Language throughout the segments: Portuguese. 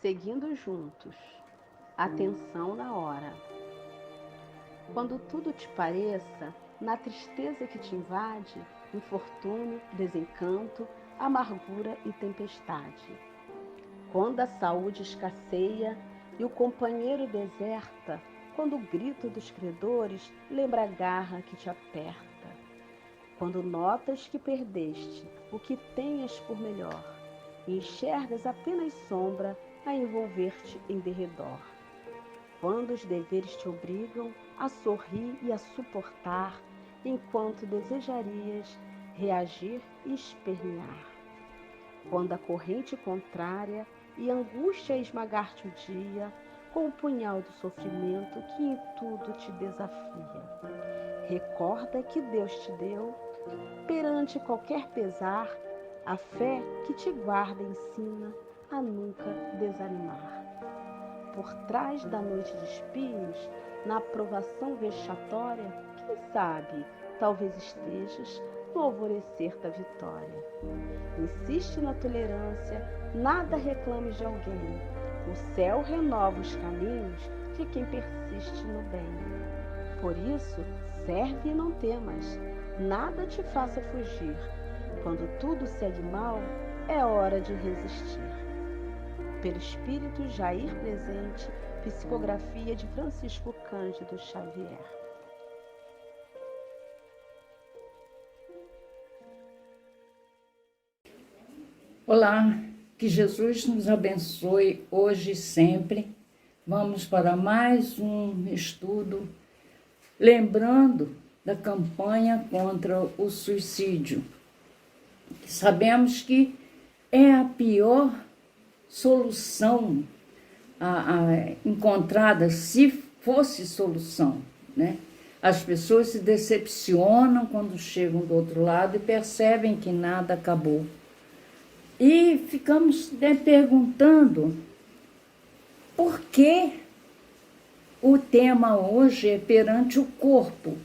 Seguindo juntos. Atenção na hora. Quando tudo te pareça, na tristeza que te invade, infortúnio, desencanto, amargura e tempestade. Quando a saúde escasseia e o companheiro deserta, quando o grito dos credores lembra a garra que te aperta. Quando notas que perdeste o que tenhas por melhor e enxergas apenas sombra a envolver-te em derredor. Quando os deveres te obrigam a sorrir e a suportar, enquanto desejarias reagir e espernear. Quando a corrente contrária e a angústia esmagar-te o dia, com o punhal do sofrimento que em tudo te desafia. Recorda que Deus te deu, perante qualquer pesar, a fé que te guarda e ensina a nunca desanimar. Por trás da noite de espinhos, na aprovação vexatória, quem sabe, talvez estejas no alvorecer da vitória. Insiste na tolerância, nada reclames de alguém. O céu renova os caminhos de quem persiste no bem. Por isso, serve e não temas, nada te faça fugir. Quando tudo segue mal, é hora de resistir. Pelo Espírito Jair presente, psicografia de Francisco Cândido Xavier. Olá, que Jesus nos abençoe hoje e sempre. Vamos para mais um estudo, lembrando da campanha contra o suicídio. Sabemos que é a pior solução encontrada, se fosse solução, né? As pessoas se decepcionam quando chegam do outro lado e percebem que nada acabou. E ficamos perguntando por que o tema hoje é perante o corpo,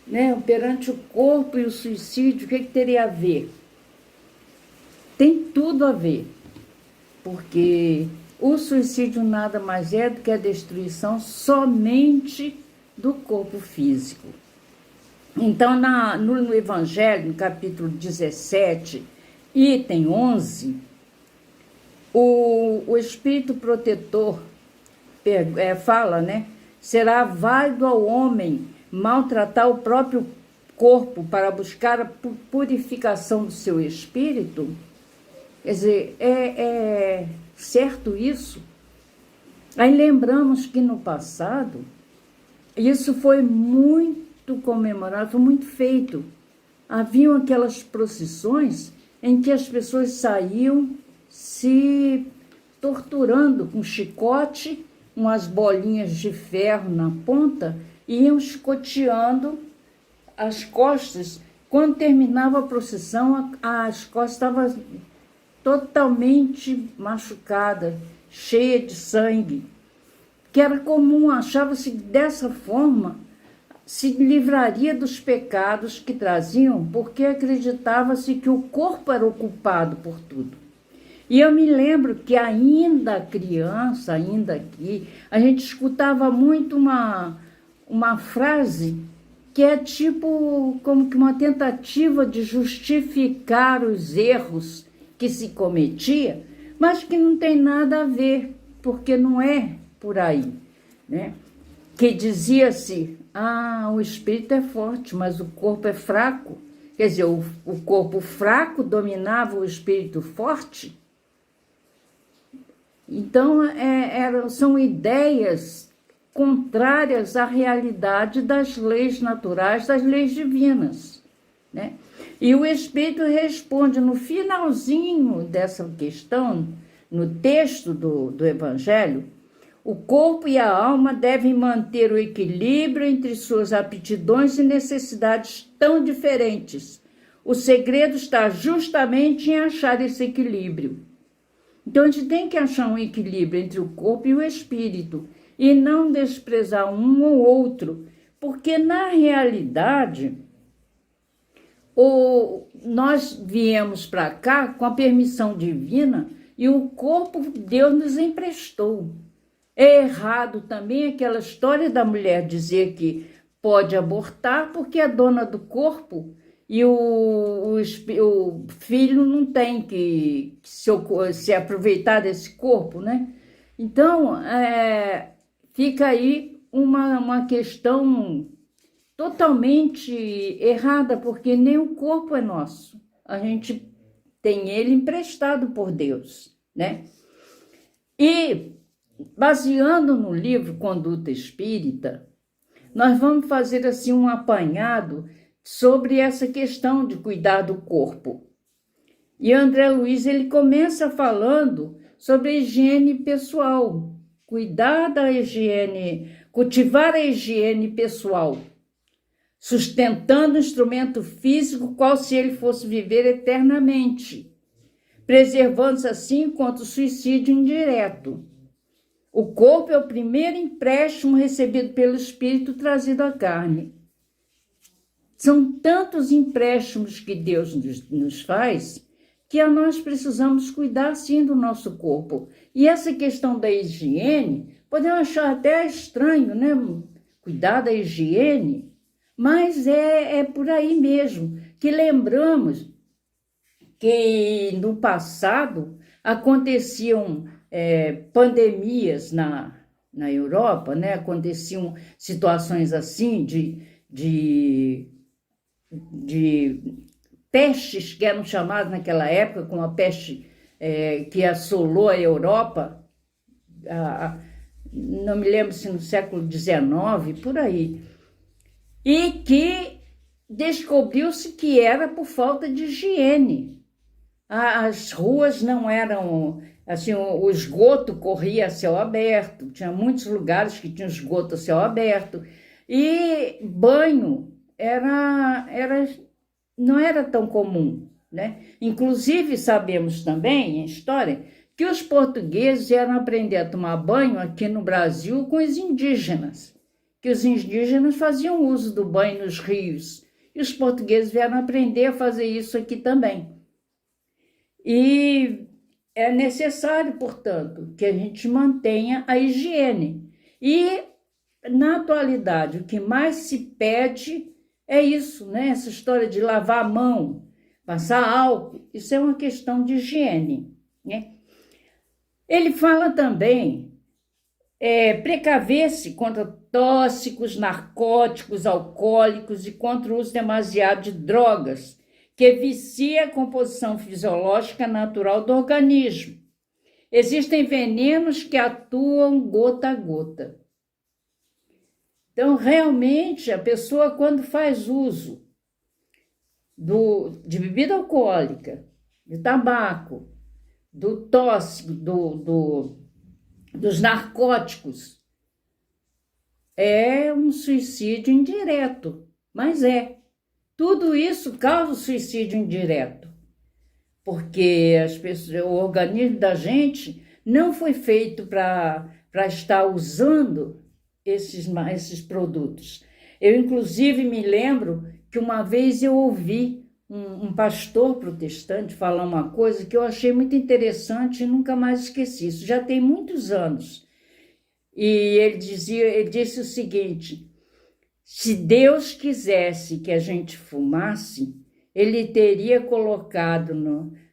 né? Perante o corpo e o suicídio, o que teria a ver? Tem tudo a ver, porque o suicídio nada mais é do que a destruição somente do corpo físico. Então, no Evangelho, no capítulo 17, item 11, o Espírito Protetor fala, né? Será válido ao homem maltratar o próprio corpo para buscar a purificação do seu espírito? Quer dizer, é certo isso? Aí lembramos que no passado, isso foi muito comemorado, foi muito feito. Haviam aquelas procissões em que as pessoas saíam se torturando com chicote, umas bolinhas de ferro na ponta, e iam chicoteando as costas. Quando terminava a procissão, as costas estavam totalmente machucada, cheia de sangue, que era comum, achava-se dessa forma, se livraria dos pecados que traziam, porque acreditava-se que o corpo era o culpado por tudo. E eu me lembro que ainda criança, ainda aqui, a gente escutava muito uma frase que é tipo como que uma tentativa de justificar os erros que se cometia, mas que não tem nada a ver, porque não é por aí, né? Que dizia-se, o espírito é forte, mas o corpo é fraco. Quer dizer, o corpo fraco dominava o espírito forte. Então, são ideias contrárias à realidade das leis naturais, das leis divinas, né? E o Espírito responde no finalzinho dessa questão, no texto do Evangelho: o corpo e a alma devem manter o equilíbrio entre suas aptidões e necessidades tão diferentes. O segredo está justamente em achar esse equilíbrio. Então, a gente tem que achar um equilíbrio entre o corpo e o espírito, e não desprezar um ou outro, porque, na realidade, nós viemos para cá com a permissão divina e o corpo Deus nos emprestou. É errado também aquela história da mulher dizer que pode abortar porque é dona do corpo e o filho não tem que se aproveitar desse corpo, né? Então, fica aí uma questão totalmente errada, porque nem o corpo é nosso. A gente tem ele emprestado por Deus, né? E, baseando no livro Conduta Espírita, nós vamos fazer assim um apanhado sobre essa questão de cuidar do corpo. E André Luiz, ele começa falando sobre a higiene pessoal, cuidar da higiene, cultivar a higiene pessoal, sustentando o instrumento físico qual se ele fosse viver eternamente, preservando-se assim contra o suicídio indireto. O corpo é o primeiro empréstimo recebido pelo espírito trazido à carne. São tantos empréstimos que Deus nos faz que nós precisamos cuidar sim do nosso corpo. E essa questão da higiene, podemos achar até estranho, né? Cuidar da higiene, mas é por aí mesmo, que lembramos que no passado aconteciam pandemias na Europa, né? Aconteciam situações assim de pestes que eram chamadas naquela época, como a peste que assolou a Europa, não me lembro se no século XIX, por aí, e que descobriu-se que era por falta de higiene. As ruas não eram, assim, o esgoto corria a céu aberto, tinha muitos lugares que tinham esgoto a céu aberto, e banho não era tão comum, né? Inclusive, sabemos também, em história, que os portugueses vieram aprender a tomar banho aqui no Brasil com os indígenas, que os indígenas faziam uso do banho nos rios, e os portugueses vieram aprender a fazer isso aqui também. E é necessário, portanto, que a gente mantenha a higiene. E, na atualidade, o que mais se pede é isso, né? Essa história de lavar a mão, passar álcool, isso é uma questão de higiene, né? Ele fala também precaver-se contra tóxicos, narcóticos, alcoólicos e contra o uso demasiado de drogas, que vicia a composição fisiológica natural do organismo. Existem venenos que atuam gota a gota. Então, realmente, a pessoa, quando faz uso de bebida alcoólica, de tabaco, do tóxico, dos narcóticos, é um suicídio indireto, mas tudo isso causa suicídio indireto, porque o organismo da gente não foi feito para estar usando esses produtos. Eu, inclusive, me lembro que uma vez eu ouvi um pastor protestante falar uma coisa que eu achei muito interessante e nunca mais esqueci. Isso já tem muitos anos. E ele disse o seguinte: se Deus quisesse que a gente fumasse, ele teria colocado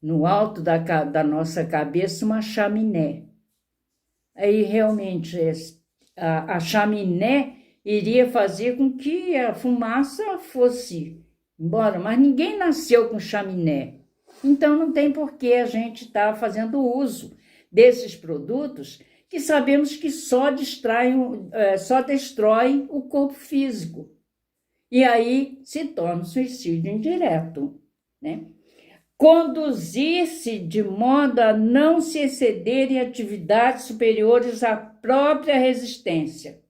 no alto da nossa cabeça uma chaminé. Aí realmente a chaminé iria fazer com que a fumaça fosse embora, mas ninguém nasceu com chaminé. Então não tem por que a gente estar fazendo uso desses produtos que sabemos que só destroem o corpo físico. E aí se torna um suicídio indireto, né? Conduzir-se de modo a não se exceder em atividades superiores à própria resistência.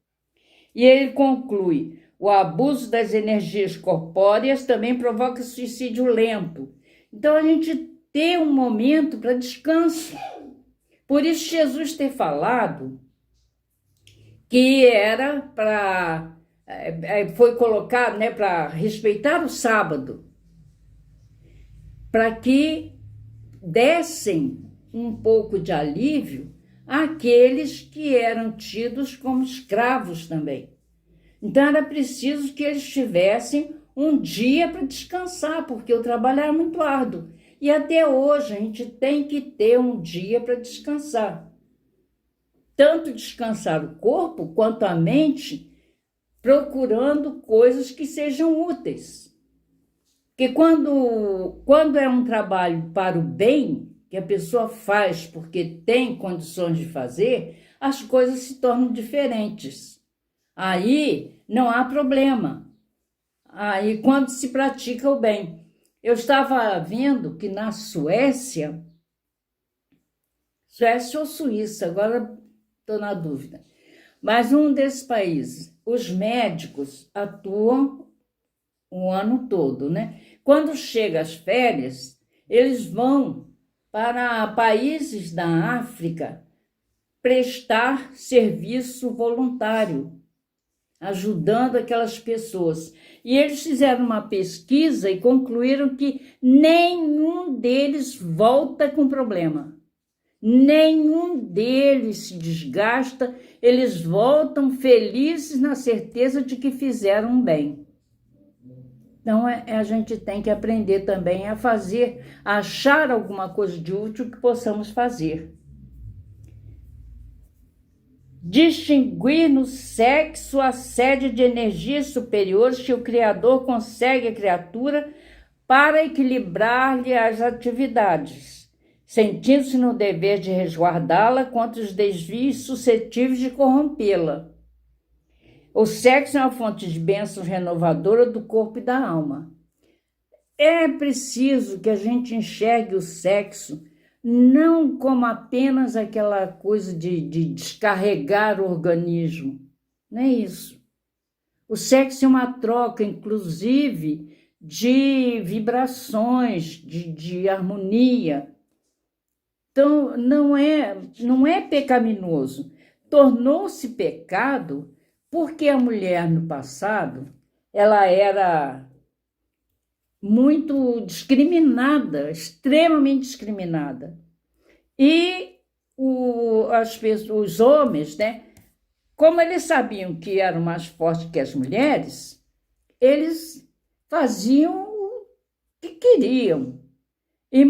E ele conclui: o abuso das energias corpóreas também provoca suicídio lento. Então, a gente tem um momento para descanso. Por isso, Jesus ter falado que era foi colocado, né, para respeitar o sábado, para que dessem um pouco de alívio àqueles que eram tidos como escravos também. Então era preciso que eles tivessem um dia para descansar, porque o trabalho era muito árduo. E até hoje a gente tem que ter um dia para descansar. Tanto descansar o corpo quanto a mente, procurando coisas que sejam úteis. Porque quando é um trabalho para o bem, que a pessoa faz porque tem condições de fazer, as coisas se tornam diferentes. Aí não há problema. Aí quando se pratica o bem. Eu estava vendo que na Suécia ou Suíça, agora estou na dúvida, mas um desses países, os médicos atuam o ano todo, né? Quando chega as férias, eles vão para países da África prestar serviço voluntário, ajudando aquelas pessoas. E eles fizeram uma pesquisa e concluíram que nenhum deles volta com problema. Nenhum deles se desgasta, eles voltam felizes na certeza de que fizeram bem. Então, a gente tem que aprender também a fazer, a achar alguma coisa de útil que possamos fazer. Distinguir no sexo a sede de energias superiores que o Criador consegue à criatura para equilibrar-lhe as atividades, sentindo-se no dever de resguardá-la contra os desvios suscetíveis de corrompê-la. O sexo é uma fonte de bênçãos renovadora do corpo e da alma. É preciso que a gente enxergue o sexo não como apenas aquela coisa de descarregar o organismo. Não é isso. O sexo é uma troca, inclusive, de vibrações, de harmonia. Então, não é pecaminoso. Tornou-se pecado porque a mulher, no passado, ela era muito discriminada, extremamente discriminada. E os homens, né, como eles sabiam que eram mais fortes que as mulheres, eles faziam o que queriam. E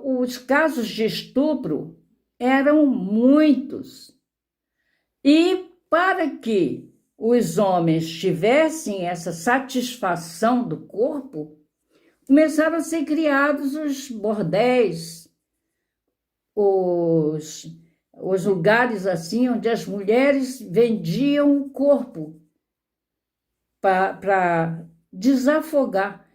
os casos de estupro eram muitos. E para que os homens tivessem essa satisfação do corpo, começaram a ser criados os bordéis, os lugares assim onde as mulheres vendiam o corpo para desafogar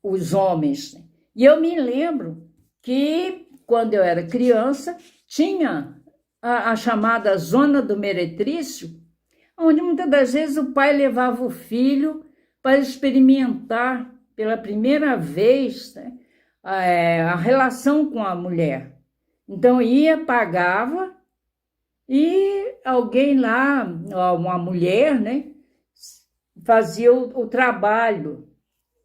os homens. E eu me lembro que, quando eu era criança, tinha a chamada zona do meretrício, onde muitas das vezes o pai levava o filho para experimentar pela primeira vez, né, a relação com a mulher. Então ia, pagava, e alguém lá, uma mulher, né, fazia o trabalho,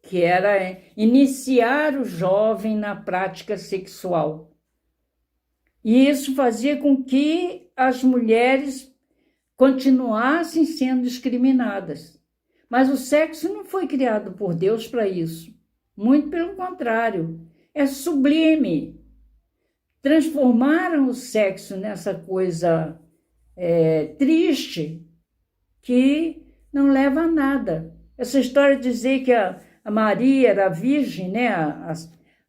que era iniciar o jovem na prática sexual. E isso fazia com que as mulheres continuassem sendo discriminadas. Mas o sexo não foi criado por Deus para isso. Muito pelo contrário, é sublime. Transformaram o sexo nessa coisa triste que não leva a nada. Essa história de dizer que a Maria era virgem, né? A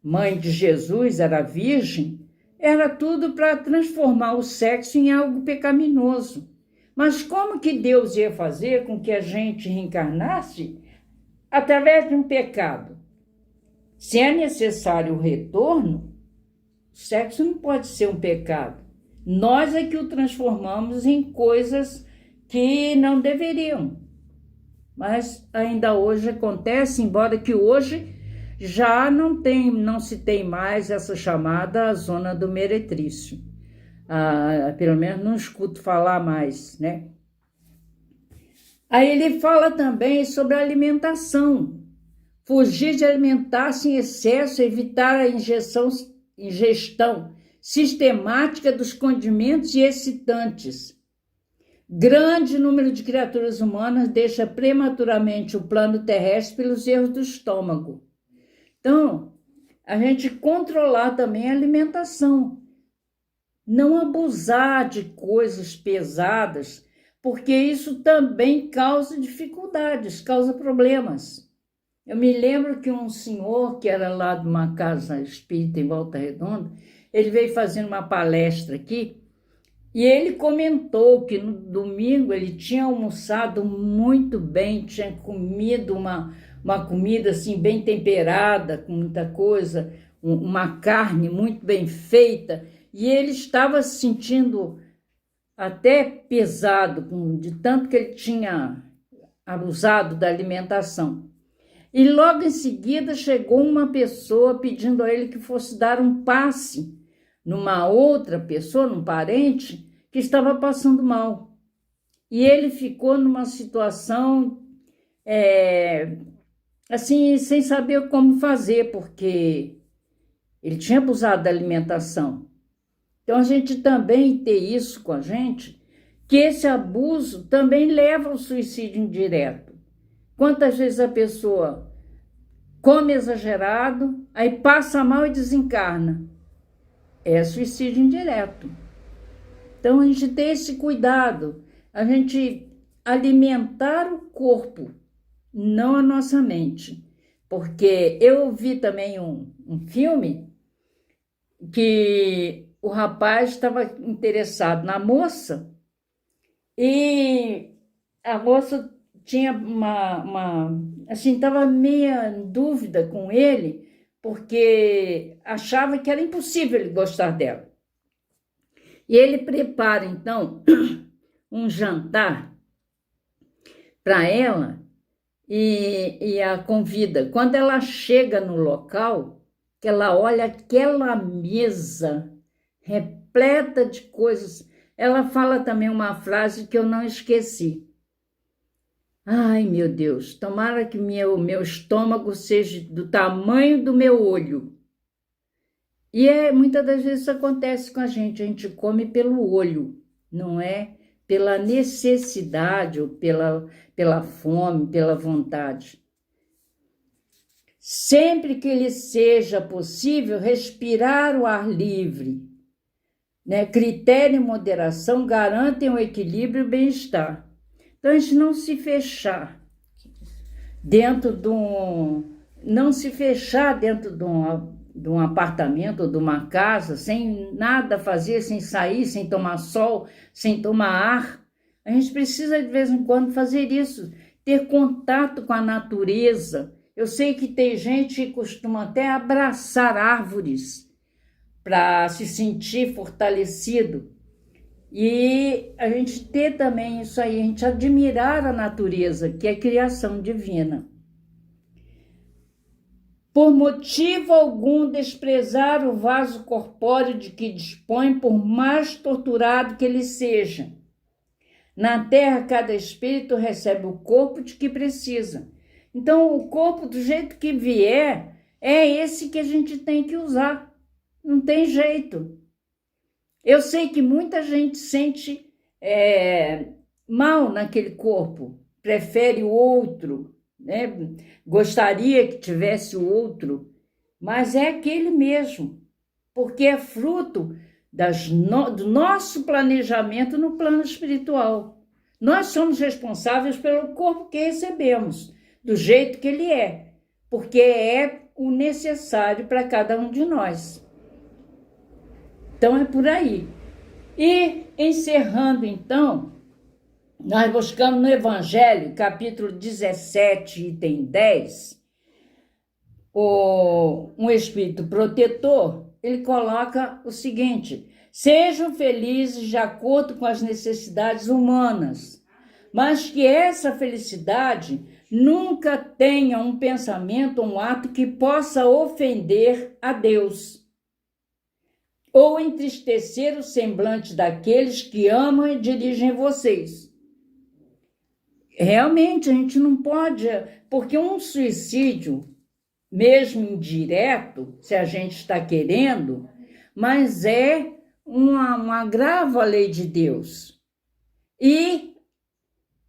mãe de Jesus era virgem, era tudo para transformar o sexo em algo pecaminoso. Mas como que Deus ia fazer com que a gente reencarnasse através de um pecado? Se é necessário o retorno, o sexo não pode ser um pecado. Nós é que o transformamos em coisas que não deveriam. Mas ainda hoje acontece, embora que hoje já não se tem mais essa chamada zona do meretrício. Pelo menos não escuto falar mais, né? Aí ele fala também sobre a alimentação. Fugir de alimentar-se em excesso, evitar a ingestão sistemática dos condimentos e excitantes. Grande número de criaturas humanas deixa prematuramente o plano terrestre pelos erros do estômago. Então, a gente controlar também a alimentação. Não abusar de coisas pesadas, porque isso também causa dificuldades, causa problemas. Eu me lembro que um senhor, que era lá de uma casa espírita em Volta Redonda, ele veio fazendo uma palestra aqui, e ele comentou que no domingo ele tinha almoçado muito bem, tinha comido uma comida assim bem temperada, com muita coisa, uma carne muito bem feita, e ele estava se sentindo até pesado, de tanto que ele tinha abusado da alimentação. E logo em seguida chegou uma pessoa pedindo a ele que fosse dar um passe numa outra pessoa, num parente, que estava passando mal. E ele ficou numa situação, assim, sem saber como fazer, porque ele tinha abusado da alimentação. Então, a gente também ter isso com a gente, que esse abuso também leva ao suicídio indireto. Quantas vezes a pessoa come exagerado, aí passa mal e desencarna? É suicídio indireto. Então, a gente tem esse cuidado, a gente alimentar o corpo, não a nossa mente. Porque eu vi também um filme que o rapaz estava interessado na moça e a moça tinha assim, estava meia em dúvida com ele, porque achava que era impossível ele gostar dela. E ele prepara, então, um jantar para ela e a convida. Quando ela chega no local, que ela olha aquela mesa repleta de coisas, ela fala também uma frase que eu não esqueci. Ai, meu Deus, tomara que meu estômago seja do tamanho do meu olho. E muitas das vezes isso acontece com a gente come pelo olho, não é pela necessidade ou pela fome, pela vontade. Sempre que lhe seja possível, respirar o ar livre, né? Critério e moderação garantem o equilíbrio e o bem-estar. Então, a gente não se fechar dentro de um apartamento ou de uma casa, sem nada fazer, sem sair, sem tomar sol, sem tomar ar. A gente precisa, de vez em quando, fazer isso, ter contato com a natureza. Eu sei que tem gente que costuma até abraçar árvores para se sentir fortalecido. E a gente ter também isso aí, a gente admirar a natureza, que é criação divina. Por motivo algum desprezar o vaso corpóreo de que dispõe, por mais torturado que ele seja. Na terra, cada espírito recebe o corpo de que precisa. Então, o corpo, do jeito que vier, é esse que a gente tem que usar. Não tem jeito. Eu sei que muita gente sente mal naquele corpo, prefere o outro, né? Gostaria que tivesse o outro, mas é aquele mesmo, porque é fruto do nosso planejamento no plano espiritual. Nós somos responsáveis pelo corpo que recebemos, do jeito que ele é, porque é o necessário para cada um de nós. Então, é por aí. E, encerrando, então, nós buscamos no Evangelho, capítulo 17, item 10, um espírito protetor, ele coloca o seguinte: sejam felizes de acordo com as necessidades humanas, mas que essa felicidade nunca tenha um pensamento, um ato que possa ofender a Deus ou entristecer o semblante daqueles que amam e dirigem vocês. Realmente, a gente não pode, porque um suicídio, mesmo indireto, se a gente está querendo, mas é um agravo à lei de Deus e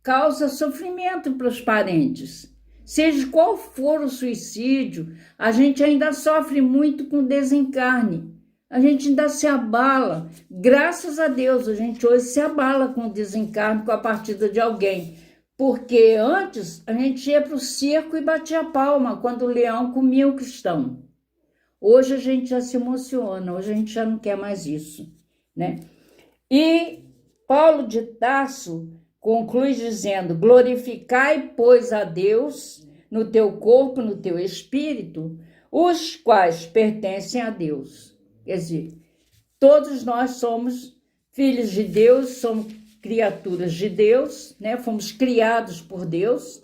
causa sofrimento para os parentes. Seja qual for o suicídio, a gente ainda sofre muito com desencarne. A gente ainda se abala. Graças a Deus, a gente hoje se abala com o desencarne, com a partida de alguém. Porque antes a gente ia para o circo e batia palma quando o leão comia o cristão. Hoje a gente já se emociona, hoje a gente já não quer mais isso, né? E Paulo de Tarso conclui dizendo: glorificai, pois, a Deus no teu corpo, no teu espírito, os quais pertencem a Deus. Quer dizer, todos nós somos filhos de Deus, somos criaturas de Deus, né? Fomos criados por Deus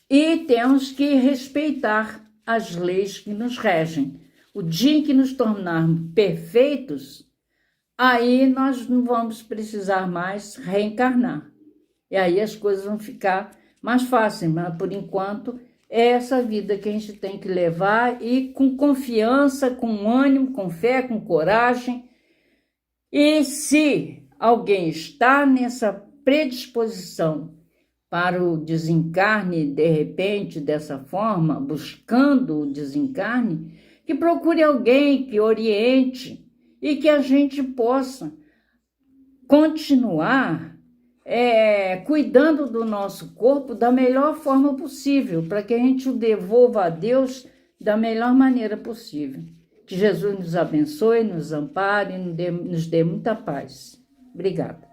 e temos que respeitar as leis que nos regem. O dia em que nos tornarmos perfeitos, aí nós não vamos precisar mais reencarnar. E aí as coisas vão ficar mais fáceis, mas por enquanto é essa vida que a gente tem que levar e com confiança, com ânimo, com fé, com coragem. E se alguém está nessa predisposição para o desencarne, de repente, dessa forma, buscando o desencarne, que procure alguém que oriente e que a gente possa continuar cuidando do nosso corpo da melhor forma possível, para que a gente o devolva a Deus da melhor maneira possível. Que Jesus nos abençoe, nos ampare e nos dê muita paz. Obrigada.